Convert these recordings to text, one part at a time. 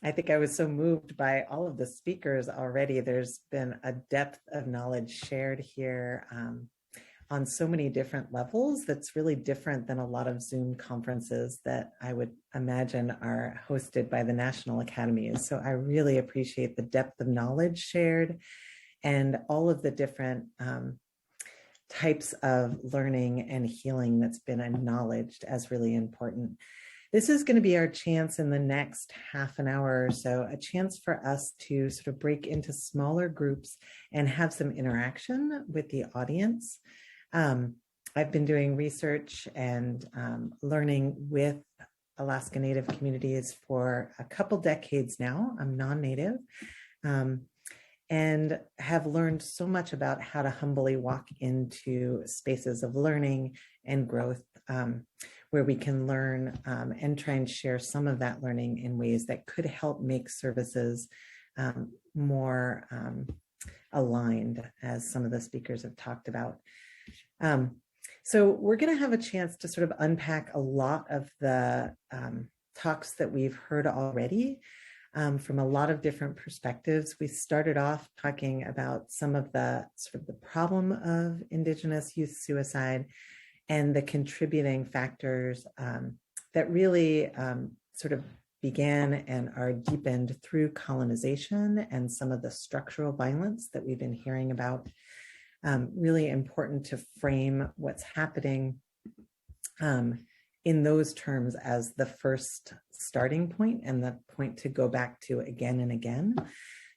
I think I was so moved by all of the speakers already. There's been a depth of knowledge shared here on so many different levels that's really different than a lot of Zoom conferences that I would imagine are hosted by the National Academies. So I really appreciate the depth of knowledge shared and all of the different types of learning and healing that's been acknowledged as really important. This is going to be our chance in the next half an hour or so, a chance for us to sort of break into smaller groups and have some interaction with the audience. I've been doing research and learning with Alaska Native communities for a couple decades now. I'm non-Native. And have learned so much about how to humbly walk into spaces of learning and growth where we can learn and try and share some of that learning in ways that could help make services more aligned, as some of the speakers have talked about. So we're going to have a chance to sort of unpack a lot of the talks that we've heard already. From a lot of different perspectives. We started off talking about some of the sort of the problem of Indigenous youth suicide and the contributing factors that really sort of began and are deepened through colonization and some of the structural violence that we've been hearing about. Really important to frame what's happening in those terms as the first starting point and the point to go back to again and again,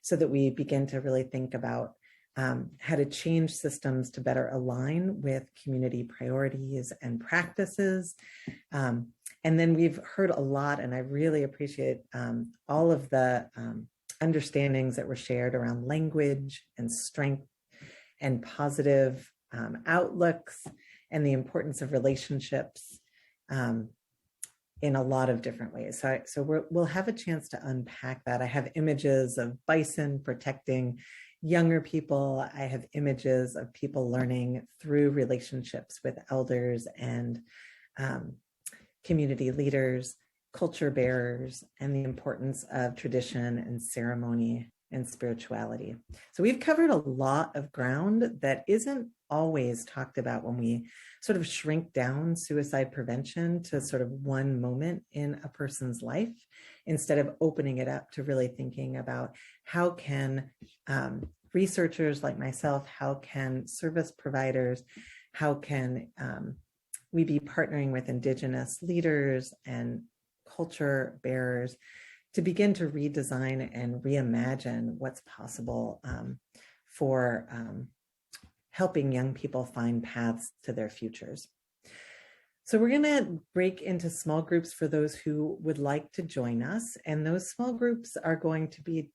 so that we begin to really think about how to change systems to better align with community priorities and practices. And then we've heard a lot, and I really appreciate all of the understandings that were shared around language and strength and positive outlooks and the importance of relationships in a lot of different ways. So we'll have a chance to unpack that. I have images of bison protecting younger people. I have images of people learning through relationships with elders and community leaders, culture bearers, and the importance of tradition and ceremony and spirituality. So we've covered a lot of ground that isn't always talked about when we sort of shrink down suicide prevention to sort of one moment in a person's life, instead of opening it up to really thinking about how can researchers like myself, how can service providers, how can we be partnering with Indigenous leaders and culture bearers to begin to redesign and reimagine what's possible for helping young people find paths to their futures. So we're going to break into small groups for those who would like to join us. And those small groups are going to be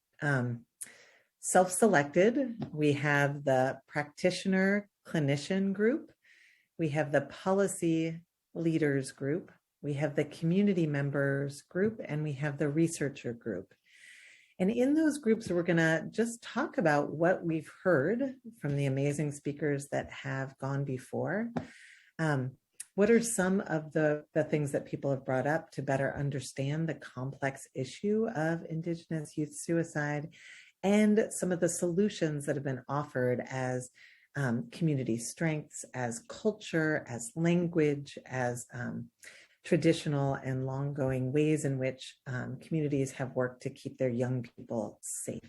self-selected. We have the practitioner clinician group. We have the policy leaders group. We have the community members group, and we have the researcher group. And in those groups, we're going to just talk about what we've heard from the amazing speakers that have gone before. What are some of the things that people have brought up to better understand the complex issue of Indigenous youth suicide, and some of the solutions that have been offered as community strengths, as culture, as language, as traditional and long-going ways in which communities have worked to keep their young people safe.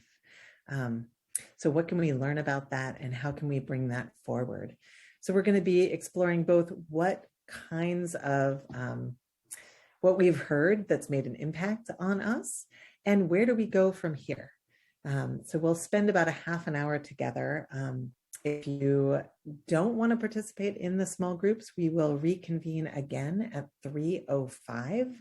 So what can we learn about that, and how can we bring that forward? So we're going to be exploring both what kinds of what we've heard that's made an impact on us, and where do we go from here? So we'll spend about a half an hour together. If you don't want to participate in the small groups, we will reconvene again at 3:05,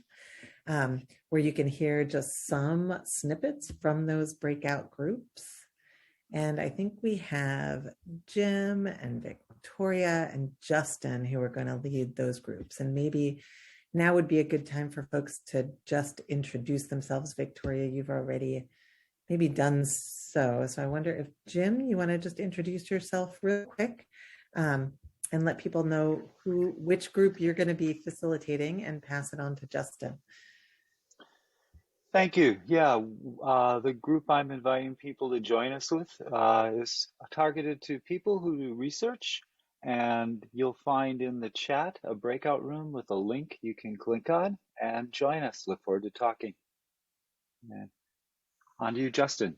where you can hear just some snippets from those breakout groups. And I think we have Jim and Victoria and Justin who are going to lead those groups. And maybe now would be a good time for folks to just introduce themselves. Victoria, you've already maybe done so. So I wonder if, Jim, you want to just introduce yourself real quick and let people know which group you're going to be facilitating, and pass it on to Justin. Thank you. Yeah, the group I'm inviting people to join us with is targeted to people who do research, and you'll find in the chat a breakout room with a link you can click on and join us. Look forward to talking. And on to you, Justin.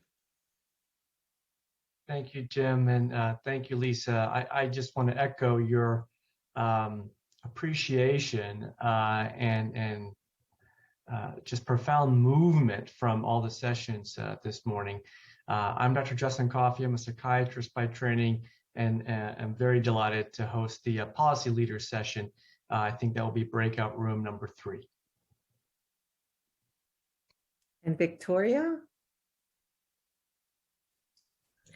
Thank you, Jim, and thank you, Lisa. I just want to echo your appreciation and just profound movement from all the sessions this morning. I'm Dr. Justin Coffey. I'm a psychiatrist by training, and I'm very delighted to host the policy leaders session. I think that will be breakout room number 3. And Victoria?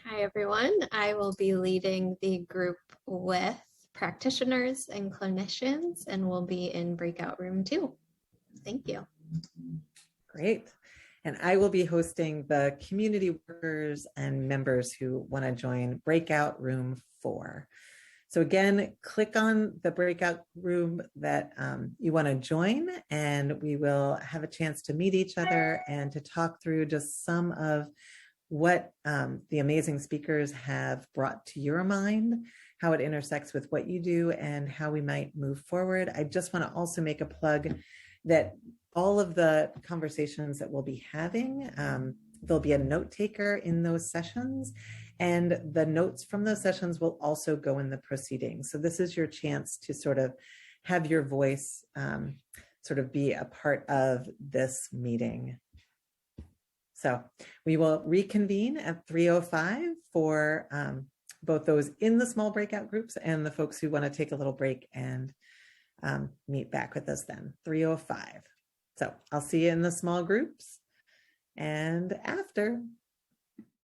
Hi, everyone. I will be leading the group with practitioners and clinicians, and we'll be in breakout room 2. Thank you. Great. And I will be hosting the community workers and members who want to join breakout room 4. So again, click on the breakout room that you want to join, and we will have a chance to meet each other and to talk through just some of what the amazing speakers have brought to your mind, how it intersects with what you do, and how we might move forward. I just want to also make a plug that all of the conversations that we'll be having, there'll be a note taker in those sessions, and the notes from those sessions will also go in the proceedings. So this is your chance to sort of have your voice sort of be a part of this meeting. So we will reconvene at 3:05 for both those in the small breakout groups and the folks who want to take a little break and meet back with us then, 3:05. So I'll see you in the small groups and after.